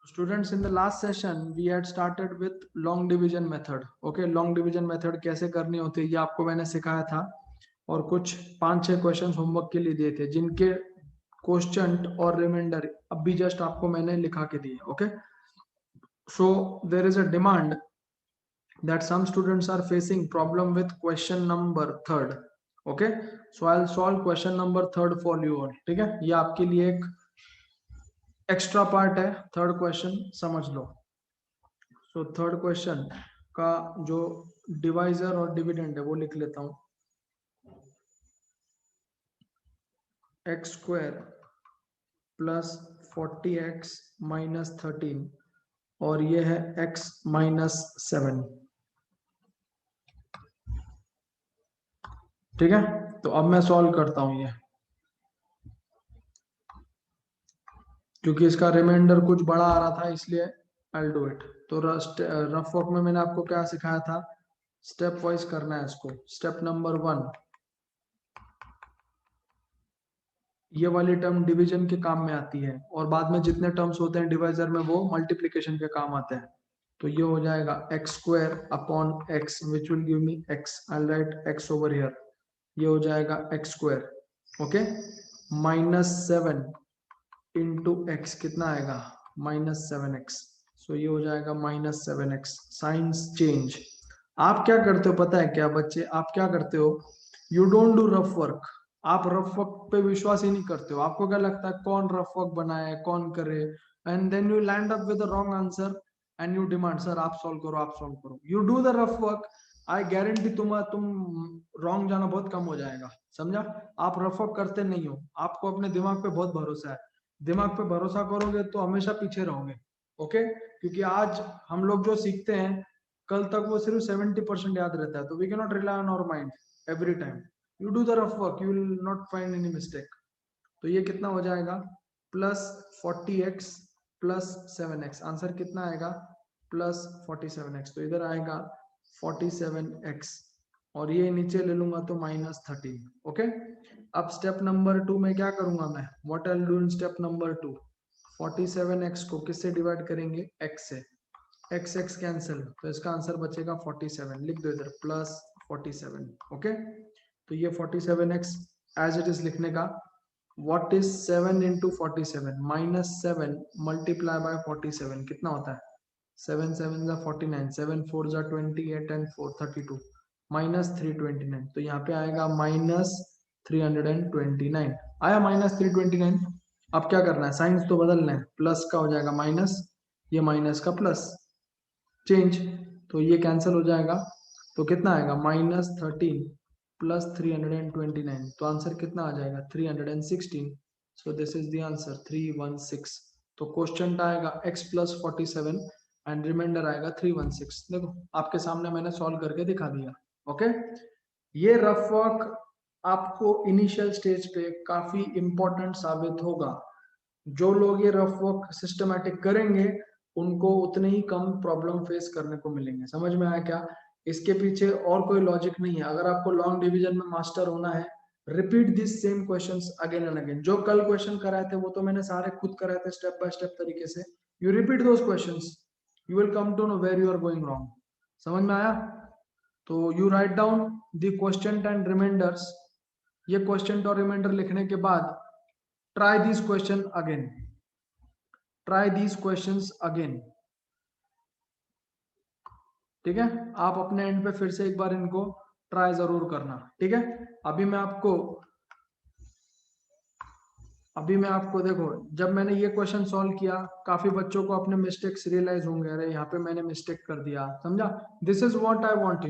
Students, in the last session we had started with long division method. Okay, long division method कैसे करनी होती है ये आपको मैंने सिखाया था, और कुछ 5-6 क्वेश्चन होमवर्क के लिए दिए थे जिनके क्वेश्चन और रिमाइंडर अब भी जस्ट आपको मैंने लिखा के दिए. Okay, so there is a demand that some students are facing problem with question number third. Okay, so I'll solve question number third for you all. ठीक है, ये आपके लिए एक एक्स्ट्रा पार्ट है. थर्ड क्वेश्चन समझ लो. सो थर्ड क्वेश्चन का जो डिवाइजर और डिविडेंड है वो लिख लेता हूं. X square plus 40x minus 13 और ये है x माइनस 7. ठीक है, तो अब मैं सॉल्व करता हूं ये, क्योंकि इसका रिमाइंडर कुछ बड़ा आ रहा था इसलिए I'll do it. तो रफ वर्क में मैंने आपको क्या सिखाया था, स्टेप वाइज करना है इसको. स्टेप नंबर 1, ये वाली टर्म डिवीजन के काम में आती है और बाद में जितने टर्म्स होते हैं डिवाइजर में वो मल्टीप्लिकेशन के काम आते हैं. तो ये हो जाएगा x square upon x which will give me x. I right x over here. ये हो जाएगा x square. Okay, minus 7 into x कितना आएगा, माइनस 7x. सो ये हो जाएगा माइनस 7x. Science change. आप क्या करते हो पता है क्या बच्चे, आप क्या करते हो, you don't do rough work. आप रफ वर्क पे विश्वास ही नहीं करते हो. आपको क्या लगता है कौन रफ वर्क बनाए, कौन करे, and then you land up with the wrong answer and you demand sir आप सॉल्व करो, आप सॉल्व करो. You do the rough work, I guarantee तुम रॉन्ग जाना बहुत कम हो जाएगा. समझा? आप रफ वर्क करते नहीं हो. आपको अपने दिमाग पे बहुत भरोसा है. दिमाग पे भरोसा करोगे तो हमेशा पीछे रहोगे. ओके, क्योंकि आज हम लोग जो सीखते हैं कल तक वो सिर्फ 70% याद रहता है. तो we can not rely on our mind every time. You do the rough work, you will not find any mistake. तो ये कितना हो जाएगा, plus 40x plus 7x. Answer कितना आएगा, प्लस 47x. तो इधर आएगा 47x और ये नीचे ले लूंगा तो माइनस 13. ओके, अब स्टेप नंबर 2 में क्या करूंगा मैं, what I will do in step number 2, 47x को किससे डिवाइड करेंगे, x से. x x कैंसिल, तो इसका आंसर बचेगा 47. लिख दो इधर प्लस 47. ओके, तो ये 47x एज इट इज लिखने का. What is 7 into 47, minus 7 multiply by 47 कितना होता है, 7 7 जा 49, 7 4 जा 28 एंड 4 32, माइनस 329. तो यहाँ पे आएगा माइनस 329. आया माइनस 329. अब क्या करना है, साइंस तो बदलना है. प्लस का हो जाएगा माइनस, ये माइनस का प्लस, चेंज. तो ये कैंसिल हो जाएगा. तो कितना आएगा, माइनस 13 प्लस 329. तो आंसर कितना आ जाएगा, 316. So this is the answer 316. तो क्वेश्चन आएगा x प्लस 47 एंड रिमाइंडर आएगा 316. देखो आपके सामने मैंने सॉल्व करके दिखा दिया. ओके, ये रफ वर्क आपको इनिशियल स्टेज पे काफी इंपॉर्टेंट साबित होगा. जो लोग ये रफ वर्क सिस्टमैटिक करेंगे उनको उतने ही कम प्रॉब्लम फेस करने को मिलेंगे. समझ में आया क्या? इसके पीछे और कोई लॉजिक नहीं है. अगर आपको लॉन्ग डिवीजन में मास्टर होना है, repeat this same questions again and again. जो कल क्वेश्चन कराए थे वो तो मैंने सारे खुद कराए थे स्टेप बाय स्टेप तरीके से. You repeat those questions, you will come to know where you are going wrong. समझ में आया? तो you write down the question and reminders. ये क्वेश्चन और रिमाइंडर लिखने के बाद try this question again, try these questions again. ठीक है, आप अपने एंड पे फिर से एक बार इनको ट्राई जरूर करना. ठीक है, अभी मैं आपको देखो, जब मैंने ये क्वेश्चन सॉल्व किया काफी बच्चों को अपने मिस्टेक्स रियलाइज होंगे, अरे यहाँ पे मैंने मिस्टेक कर दिया. समझा? This is what I want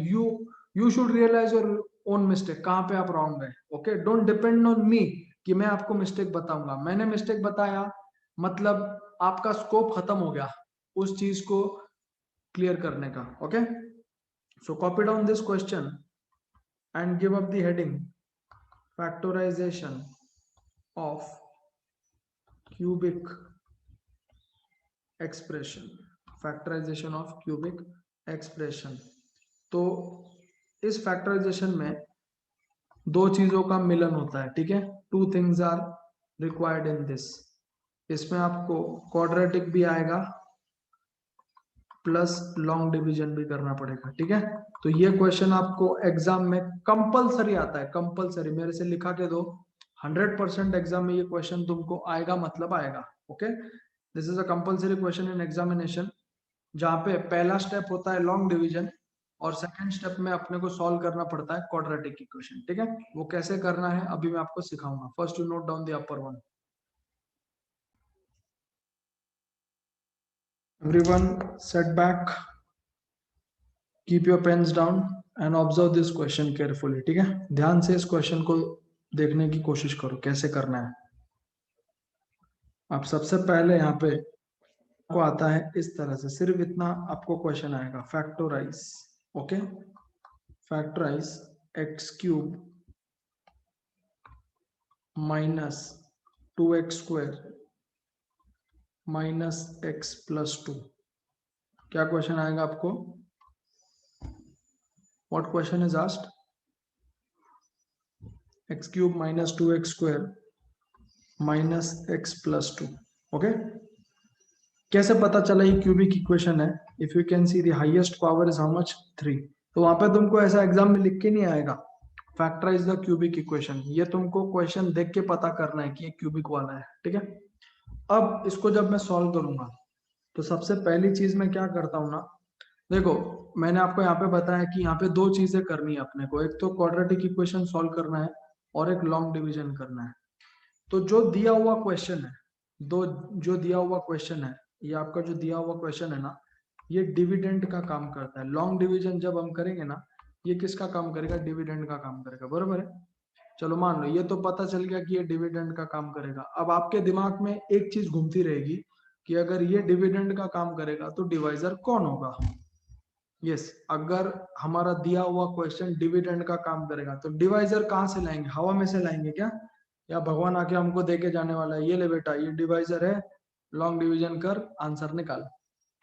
you should realise your own mistake, कहाँ पे आप रॉन्ग है. Okay, don't depend on me कि मैं आपको मिस्टेक बताऊंगा. मैंने मिस्टेक बताया मतलब आपका स्कोप खत्म हो गया उस चीज को क्लियर करने का. Okay, so copy down this question and give up the heading factorisation of cubic expression. Factorisation of cubic expression. तो इस फैक्टराइजेशन में दो चीजों का मिलन होता है. ठीक है, two things are required in this. इसमें आपको क्वाड्रेटिक भी आएगा प्लस लॉन्ग डिवीजन भी करना पड़ेगा, ठीक है। तो ये क्वेश्चन आपको एग्जाम में कंपलसरी आता है, कंपलसरी, मेरे से लिखा के दो, 100% एग्जाम में ये क्वेश्चन तुमको आएगा, मतलब आएगा। Okay, this is a compulsory question in examination, जहाँ पे पहला स्टेप होता है लॉन्ग डिवीजन और सेकंड स्टेप में अपने को सॉल्व करना पड़ता है क्वाड्रेटिक इक्वेशन, ठीक है। वो कैसे करना है अभी मैं आपको सिखाऊंगा। First you note down the upper one. Everyone set back, keep your pens down and observe this question carefully, ठीक है। ध्यान से इस क्वेश्चन को देखने की कोशिश करो कैसे करना है। आप सबसे पहले यहाँ पे को आता है इस तरह से, सिर्फ इतना आपको क्वेश्चन आएगा, factorise, okay, factorise X cube minus 2x² minus X plus 2। क्या क्वेश्चन आएगा आपको? What question is asked? X cube minus 2x² minus X plus 2। Okay, कैसे पता चला ये क्यूबिक इक्वेशन है? If you can see the highest power is how much 3, तो वहां पे तुमको ऐसा एग्जाम में लिख के नहीं आएगा फैक्टराइज द क्यूबिक इक्वेशन, ये तुमको क्वेश्चन देख के पता करना है कि ये क्यूबिक वाला है, ठीक है। अब इसको जब मैं सॉल्व करूंगा तो सबसे पहली चीज मैं क्या करता हूँ ना, देखो मैंने आपको यहाँ पे बताया कि यहाँ पे दो चीजें करनी है अपने को, एक तो क्वाड्रेटिक इक्वेशन सॉल्व करना है और एक लॉन्ग डिवीजन करना है। तो जो दिया हुआ क्वेश्चन है, दो जो दिया हुआ क्वेश्चन है, ये आपका जो दिया हुआ क्वेश्चन है ना, ये डिविडेंड का काम करता है। लॉन्ग डिवीजन जब हम करेंगे ना, ये किसका काम करेगा? डिविडेंड का काम करेगा, बरोबर है। चलो मान लो ये तो पता चल गया कि ये डिविडेंड का काम करेगा। अब आपके दिमाग में एक चीज घूमती रहेगी कि अगर ये डिविडेंड का काम करेगा तो डिवाइजर कौन होगा? यस, अगर हमारा दिया हुआ क्वेश्चन डिविडेंड का काम करेगा तो डिवाइजर कहाँ से लाएंगे? हवा में से लाएंगे क्या? या भगवान आके हमको देके जाने वाला है, ये ले बेटा ये डिवाइजर है, लॉन्ग डिवीजन कर, आंसर निकाल।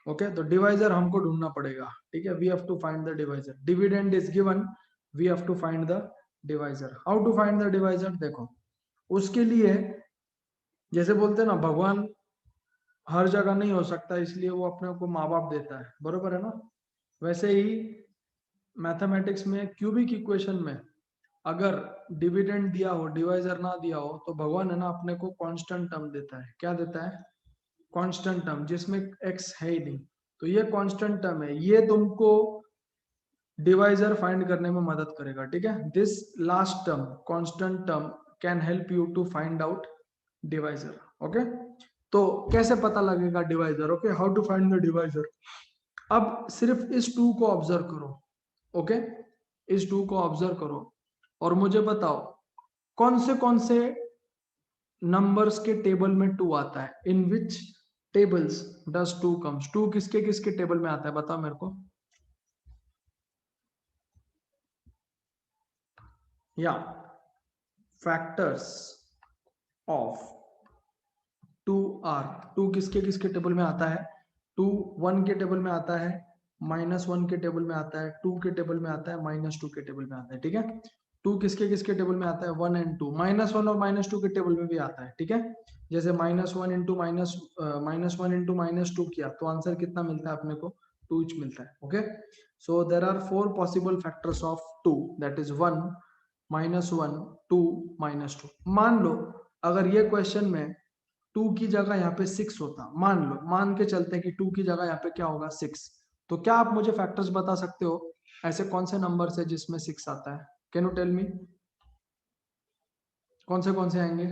ओके, तो डिवाइजर हमको ढूंढना पड़ेगा, ठीक है। We have to find the divisor, dividend is given, we have to find the divisor. How to find the divisor? देखो उसके लिए जैसे बोलते हैं ना, भगवान हर जगह नहीं हो सकता, इसलिए वो अपने को माँ बाप देता है, बरोबर है ना। वैसे ही मैथमेटिक्स में क्यूबिक इक्वेशन में अगर डिविडेंड दिया हो, डिवाइजर ना दिया हो, तो भगवान है ना अपने को कांस्टेंट टर्म देता है। क्या देता है? कांस्टेंट टर्म, जिसमें एक्स है ही नहीं। तो ये कांस्टेंट टर्म है, ये तुमको डिवाइजर फाइंड करने में मदद करेगा, ठीक है। This last term, constant term, can help you to find out divisor. Okay, तो कैसे पता लगेगा divisor? Okay, how to find the divisor? अब सिर्फ इस टू को ऑब्जर्व करो, ओके, इस टू को ऑब्जर्व करो और मुझे बताओ कौन से नंबर्स के टेबल में टू आता है? In which tables does two comes? Two किसके किसके टेबल में आता है बताओ मेरे को। या factors of two are, two किसके किसके टेबल में आता है? टू 1 के टेबल में आता है, -1 के टेबल में आता है, 2 के टेबल में आता है, -2 के टेबल में आता है, ठीक है। टू किसके किसके टेबल में आता है? 1 एंड 2, -1 और -2 के टेबल में भी आता है, ठीक है। जैसे -1 इंटू -1 इंटू -2 किया तो आंसर कितना मिलता है अपने को? 2 मिलता है। Okay, so there are 4 possible factors of 2, that is 1, -1, 2, -2। मान लो अगर ये क्वेश्चन में 2 की जगह यहाँ पे 6 होता, मान लो, मान के चलते हैं कि 2 की जगह यहाँ पे क्या होगा? 6। तो क्या आप मुझे फैक्टर्स बता सकते हो ऐसे कौन से नंबर है जिसमें 6 आता है? Can you tell me? कौन से आएंगे?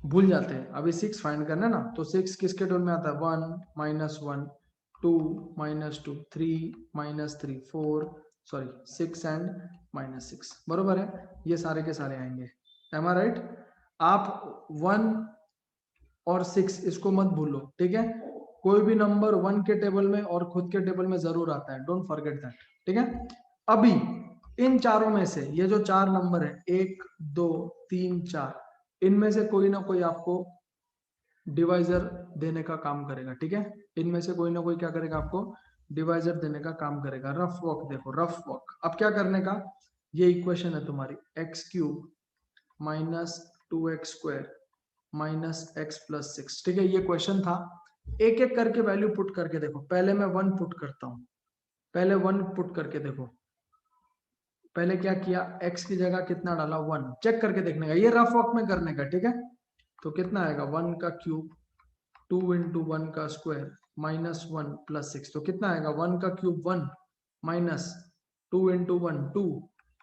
भूल जाते हैं, अभी 6 फाइंड करना ना, तो 6 किसके टेबल में आता है? 1, -1, 2, -2, 3, -3, 4, सॉरी 6 एंड -6, बरोबर है। ये सारे के सारे आएंगे, एम आई राइट? आप 1 और 6 इसको मत भूलो, ठीक है। कोई भी नंबर 1 के टेबल में और खुद के टेबल में जरूर आता है, डोंट फॉरगेट दैट, ठीक है। अभी इन चारों में से ये जो 4 नंबर है, 1, 2, 3, 4, इनमें से कोई ना कोई आपको डिवाइजर देने का काम करेगा, ठीक है। इनमें से कोई ना कोई क्या करेगा? आपको डिवाइजर देने का काम करेगा। रफ वर्क देखो, रफ वर्क अब क्या करने का? ये इक्वेशन है तुम्हारी x³ -2x² -x + 6, ठीक है। ये क्वेश्चन था, एक एक करके वैल्यू पुट करके देखो। पहले मैं 1 पुट करता हूं, पहले 1 पुट करके देखो। पहले क्या किया, x की जगह कितना डाला 1, चेक करके देखने का, ये रफ वर्क में करने का, ठीक है। तो कितना आएगा 1 का क्यूब 2 इंटू 1 का स्क्वायर माइनस 1 प्लस 6, तो कितना आएगा 1 का cube 1 minus 2 into 1 2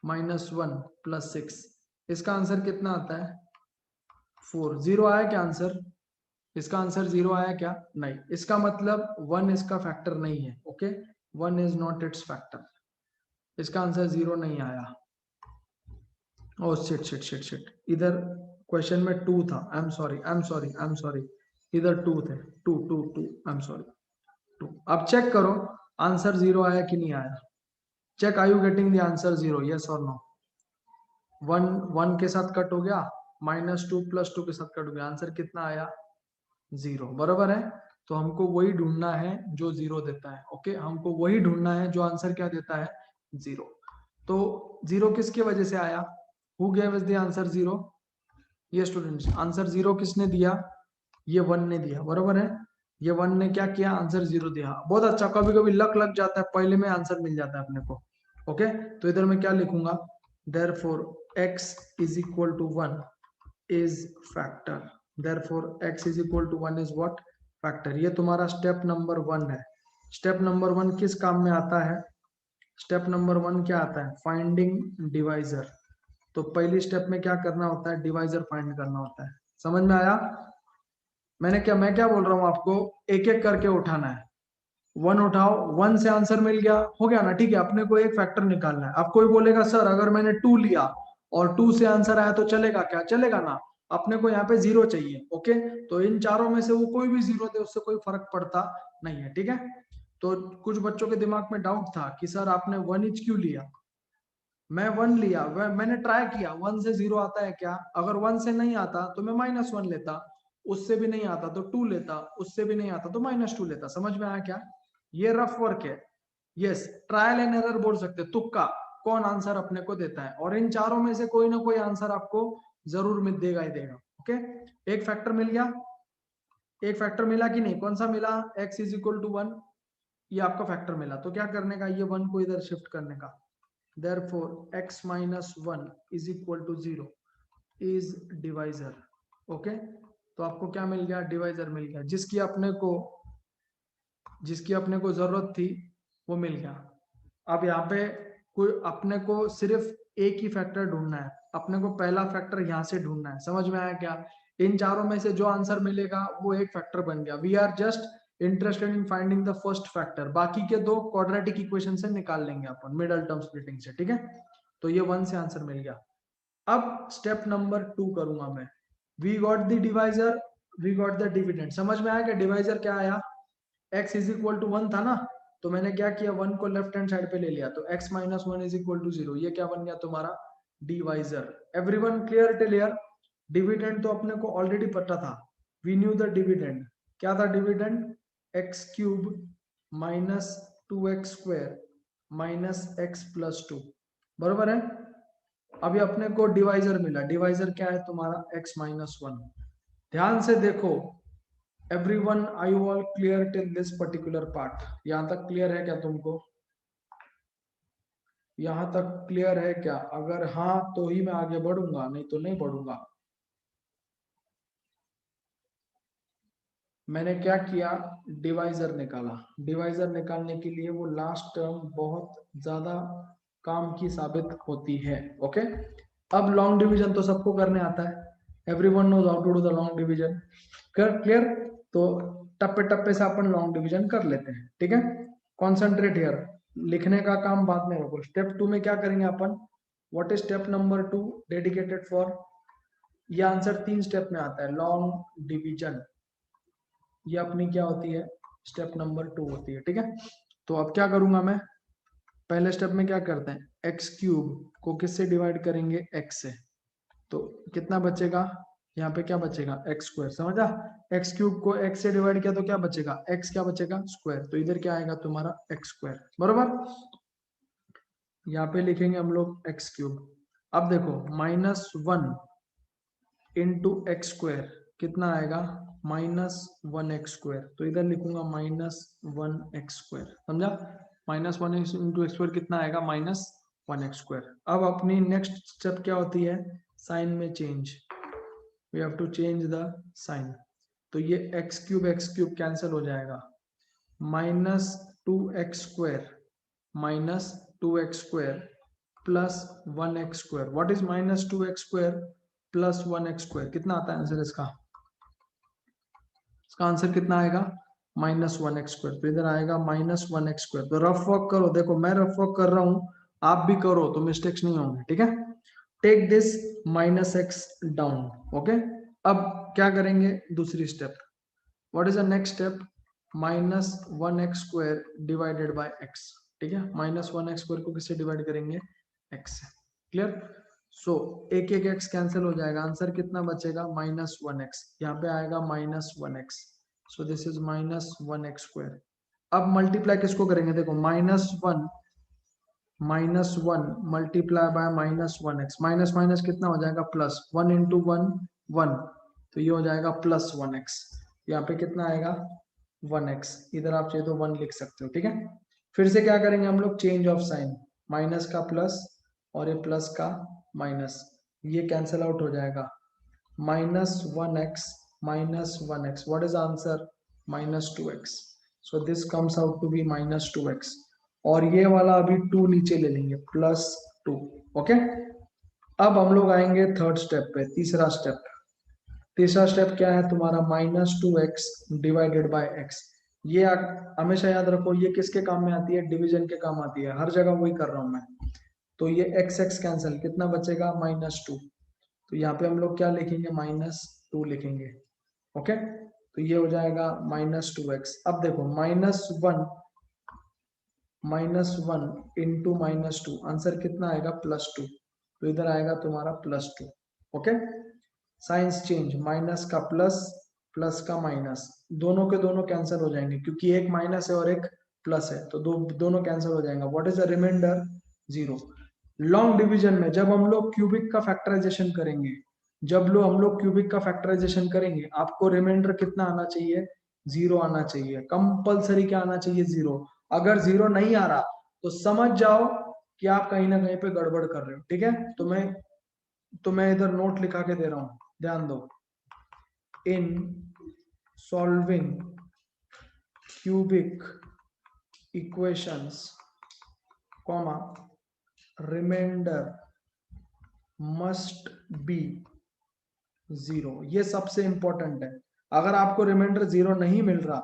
minus 1 plus 6, इसका आंसर कितना आता है 4। जीरो आया क्या आंसर, इसका आंसर 0 आया क्या, नहीं, इसका मतलब 1 इसका फैक्टर नहीं है। Okay, 1 is not it's factor, इसका आंसर 0 नहीं आया। Oh shit shit shit shit, इधर क्वेश्चन में 2 था, I am sorry I am sorry I am sorry, इधर 2 थे, 2 2 2, आई एम सॉरी 2। अब चेक करो आंसर 0 आया कि नहीं आया, check, are you getting the answer 0, yes और नो। 1 1 के साथ कट हो गया, माइनस 2 प्लस 2 के साथ कट हो गया, आंसर कितना आया 0, बराबर है। तो हमको वही ढूंढना है जो 0 देता है। ओके, हमको वही ढूंढना है जो आंसर क्या देता है 0। तो 0 किसकी वजह से आया, who gave us the answer 0, ये स्टूडेंट्स आंसर 0 किसने दिया, ये 1 ने दिया, बराबर है। ये 1 ने क्या किया, आंसर 0 दिया, बहुत अच्छा। कभी कभी लक लग जाता है, पहले में आंसर मिल जाता है अपने को। ओके, तो इधर मैं क्या लिखूंगा, therefore x is equal to 1 is factor, therefore x is equal to 1 is what, factor. ये तुम्हारा स्टेप नंबर 1 है। स्टेप नंबर 1 किस काम में आता है, स्टेप नंबर 1 क्या आता है, फाइंडिंग डिवाइजर। तो पहली स्टेप में क्या करना होता है, डिवाइजर फाइंड करना होता है। समझ में आया, मैं क्या बोल रहा हूँ आपको, एक एक करके उठाना है। 1 उठाओ, 1 से आंसर मिल गया, हो गया ना, ठीक है। अपने को एक फैक्टर निकालना है। अब कोई बोलेगा सर अगर मैंने 2 लिया और 2 से आंसर आया तो चलेगा क्या, चलेगा ना, अपने को यहाँ पे 0 चाहिए। ओके, तो इन चारों में से वो कोई भी 0 दे, उससे कोई फर्क पड़ता नहीं है, ठीक है। तो कुछ बच्चों के दिमाग में डाउट था कि सर आपने 1 इंच क्यों लिया, मैं 1 लिया, मैंने ट्राई किया, 1 से 0 आता है क्या, अगर 1 से नहीं आता तो मैं -1 लेता, उससे भी नहीं आता तो 2 लेता, उससे भी नहीं आता तो -2 लेता। समझ में आया क्या, ये रफ वर्क है। यस, ट्रायल एंड एरर बोल सकते, तुक्का, कौन आंसर अपने को देता है, और इन चारों में से कोई ना कोई आंसर आपको जरूर मिल देगा ही देगा। ओके, एक फैक्टर मिल गया, एक फैक्टर मिला कि नहीं, कौन सा मिला, x इज इक्वल टू 1, ये आपका फैक्टर मिला। तो क्या करने का, ये 1 को इधर शिफ्ट करने का, therefore x minus 1 is equal to 0 is divisor। Okay, तो आपको क्या मिल गया, डिवाइजर मिल गया, जिसकी अपने को जरूरत थी वो मिल गया। अब यहाँ पे कोई अपने को सिर्फ एक ही फैक्टर ढूंढना है, अपने को पहला फैक्टर यहाँ से ढूंढना है। समझ में आया क्या, इन चारों में से जो आंसर मिलेगा वो एक फैक्टर बन गया। We are just interested in finding the first factor, बाकी के 2 क्वाड्रेटिक इक्वेशन से निकाल लेंगे अपन मिडल टर्म स्प्लिटिंग से, ठीक है। तो ये 1 से आंसर मिल गया। अब स्टेप नंबर 2 करूंगा मैं, we got the divisor, we got the dividend. समझ में आया कि डिवाइजर क्या आया, x इज इक्वल टू 1 था ना, तो मैंने क्या किया, 1 को लेफ्ट हैंड साइड पे ले लिया, तो x minus 1 is equal to 0, ये क्या बन गया तुम्हारा divisor. Everyone clear till here, dividend तो अपने को ऑलरेडी पता था, वी न्यू द डिविडेंड, क्या था dividend, x cube minus 2x square minus x plus 2, बरोबर है। अभी अपने को डिवाइजर मिला, डिवाइजर क्या है तुम्हारा x माइनस 1। ध्यान से देखो everyone, I you all clear till this particular part, यहां तक क्लियर है क्या तुमको, यहां तक क्लियर है क्या, अगर हाँ तो ही मैं आगे बढ़ूंगा, नहीं तो नहीं बढ़ूंगा। मैंने क्या किया, डिवाइजर निकाला, डिवाइजर निकालने के लिए वो लास्ट टर्म बहुत ज्यादा काम की साबित होती है। ओके, अब लॉन्ग डिवीजन तो सबको करने आता है, everyone knows how to do the long division, clear. तो टप्पे टप्पे से अपन लॉन्ग डिवीजन कर लेते हैं, ठीक है। कॉन्सेंट्रेट हियर, लिखने का काम बाद में रखो। स्टेप 2 में क्या करेंगे अपन, what is step number 2 dedicated for, ये आंसर 3 स्टेप में आता है, लॉन्ग डिवीजन, ये अपनी क्या होती है, स्टेप नंबर 2 होती है, ठीक है। तो अब क्या करूंगा मैं, पहले स्टेप में क्या करते हैं, एक्स क्यूब को किससे डिवाइड करेंगे, एक्स से, तो कितना बचेगा, यहाँ पे क्या बचेगा, एक्स स्क्वायर, समझा। एक्स क्यूब को एक्स से डिवाइड किया तो क्या बचेगा, एक्स क्या बचेगा स्क्वायर, तो इधर क्या आएगा तुम्हारा एक्स स्क्वायर, बरोबर। यहाँ पे लिखेंगे हम लोग एक्स क्यूब। अब देखो -1 इंटू एक्स स्क्वायर कितना आएगा -1x²। तो इधर लिखूंगा -1x², समझा? -1 कितना आएगा -1x²। अब अपनी नेक्स्ट स्टेप क्या होती है, साइन में change, we have to change the sign. तो ये x³ कैंसिल हो जाएगा, -2x² -2x² plus 1x²। What is -2x² plus 1x²? कितना आता है आंसर इसका? इसका आंसर कितना आएगा -1x²। तो इधर आएगा -1x²। तो रफ वर्क करो, देखो मैं रफ वर्क कर रहा हूं, आप भी करो तो मिस्टेक्स नहीं होंगे, ठीक है? Take this -x down, okay. अब क्या करेंगे, दूसरी step, what is the next step, -1x² divided by x, ठीक है? -1x² को किससे डिवाइड करेंगे, x से, क्लियर? सो एक एक x कैंसिल हो जाएगा, आंसर कितना बचेगा -1x, यहाँ पे आएगा -1x। So this is -1x²। अब मल्टीप्लाई किसको करेंगे, देखो -1 multiply by -1x, minus minus कितना हो जाएगा प्लस, 1 इंटू 1 1, तो ये हो जाएगा +1x। यहाँ पे कितना आएगा 1x, इधर आप चाहे तो 1 लिख सकते हो, ठीक है? फिर से क्या करेंगे हम लोग, चेंज ऑफ साइन, माइनस का प्लस और ये प्लस का माइनस, ये कैंसिल आउट हो जाएगा, -1x -1x, what is answer -2x। So this comes out to be -2x। और ये वाला अभी 2 नीचे ले लेंगे, +2, ओके। अब हम लोग आएंगे थर्ड स्टेप पे, तीसरा स्टेप। तीसरा स्टेप क्या है तुम्हारा, -2x डिवाइडेड बाय x। ये हमेशा याद रखो, ये किसके काम में आती है, डिवीजन के काम आती है, हर जगह वही कर रहा हूं मैं। तो ये x x कैंसिल, कितना बचेगा -2। तो यहाँ पे हम लोग क्या लिखेंगे, -2 लिखेंगे, ओके। तो ये हो जाएगा -2x। अब देखो -1 इंटू -2, आंसर कितना आएगा +2। तो इधर आएगा तुम्हारा +2, ओके। साइंस चेंज, माइनस का प्लस, प्लस का माइनस, दोनों के दोनों कैंसिल हो जाएंगे क्योंकि एक माइनस है और एक प्लस है, तो दोनों कैंसिल हो जाएंगे। What is the reminder, 0। Long division में जब हम लोग क्यूबिक का फैक्टराइजेशन करेंगे, हम लोग क्यूबिक का फैक्टराइजेशन करेंगे, आपको रिमाइंडर कितना आना चाहिए, 0 आना चाहिए, कंपलसरी क्या आना चाहिए, 0। अगर 0 नहीं आ रहा तो समझ जाओ कि आप कहीं ना कहीं पे गड़बड़ कर रहे हो, ठीक है? तो मैं इधर नोट लिखा के दे रहा हूं, ध्यान दो। In solving cubic equations, comma, reminder must be 0। ये सबसे इंपॉर्टेंट है। अगर आपको रिमाइंडर 0 नहीं मिल रहा,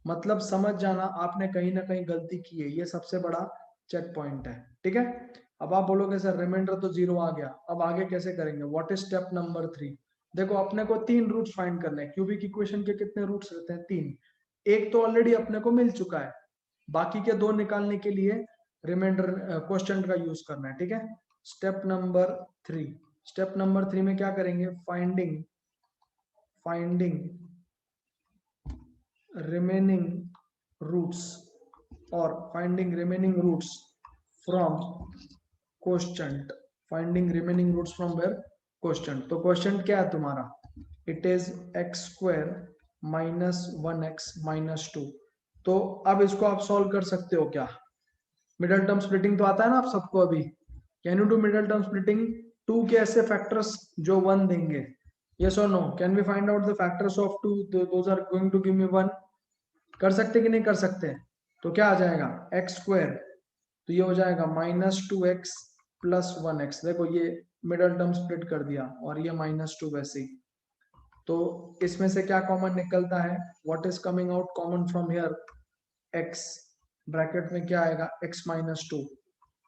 मतलब समझ जाना आपने कहीं ना कहीं गलती की है, ये सबसे बड़ा चेक पॉइंट है, ठीक है? अब आप बोलोगे सर रिमाइंडर तो 0 आ गया, अब आगे कैसे करेंगे, व्हाट इज स्टेप नंबर 3? देखो अपने को 3 रूट्स फाइंड करने हैं। क्यूबिक इक्वेशन के कितने रूट्स रहते हैं, 3। एक तो ऑलरेडी अपने को मिल चुका है, बाकी के 2 निकालने के लिए रिमाइंडर क्वोशिएंट का यूज करना है, ठीक है? स्टेप नंबर 3 में क्या करेंगे, finding remaining roots or finding remaining roots from quotient, finding remaining roots from where, quotient। तो quotient क्या है तुम्हारा, it is x² -1x -2। तो अब इसको आप सॉल्व कर सकते हो क्या, मिडल टर्म स्प्लिटिंग तो आता है ना आप सबको अभी, can you do middle term splitting, 2 के ऐसे फैक्टर्स जो 1 देंगे, yes or no, can we find out the factors of 2, those are going to give me 1? कर सकते कि नहीं कर सकते? तो क्या आ जाएगा, x², तो ये हो जाएगा -2x प्लस 1x। देखो ये मिडल टर्म स्प्लिट कर दिया और ये -2 वैसे ही। तो इसमें से क्या कॉमन निकलता है, what is coming out common from here, x, bracket में क्या आएगा x -2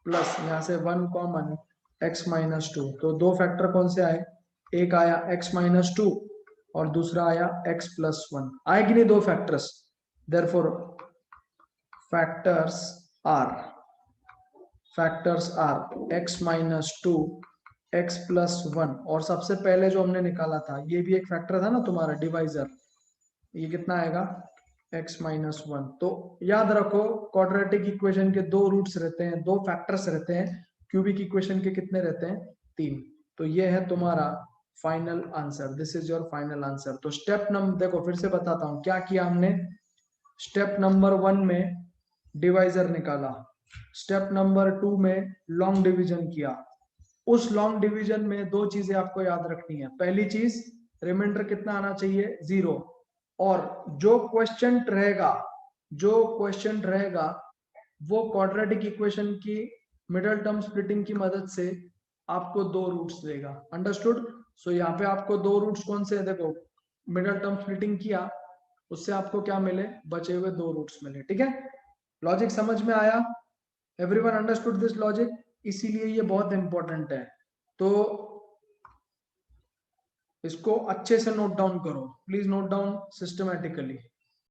प्लस यहाँ से 1 कॉमन x -2। तो 2 फैक्टर कौन से आए, एक आया x -2 और दूसरा आया x +1। आए कि नहीं 2 factors? therefore factors are x -2 x +1। और सबसे पहले जो हमने निकाला था ये भी एक फैक्टर था ना तुम्हारा डिवाइजर, ये कितना आएगा x -1। तो याद रखो क्वाड्रेटिक इक्वेशन के 2 रूट्स रहते हैं, 2 फैक्टर्स रहते हैं, क्यूबिक इक्वेशन के कितने रहते हैं, 3। तो ये है तुम्हारा final answer, this is your final answer. तो स्टेप नंबर देखो फिर से बताता हूं क्या किया हमने। स्टेप नंबर 1 में डिवाइजर निकाला, स्टेप नंबर 2 में लॉन्ग डिवीजन किया। उस लॉन्ग डिवीजन में दो चीजें आपको याद रखनी है। पहली चीज, रिमाइंडर कितना आना चाहिए, 0। और जो क्वेश्चन रहेगा वो क्वाड्रेटिक इक्वेशन की मिडल टर्म स्प्लिटिंग की मदद से आपको दो रूट्स देगा। अंडरस्टूड? सो यहाँ पे आपको दो रूट्स कौन से है, देखो मिडल टर्म स्प्लिटिंग किया उससे आपको क्या मिले, बचे हुए दो रूट्स मिले। ठीक है, लॉजिक समझ में आया? Everyone understood this logic? इसीलिए ये बहुत इंपॉर्टेंट है, तो इसको अच्छे से नोट डाउन करो, प्लीज नोट डाउन सिस्टमैटिकली।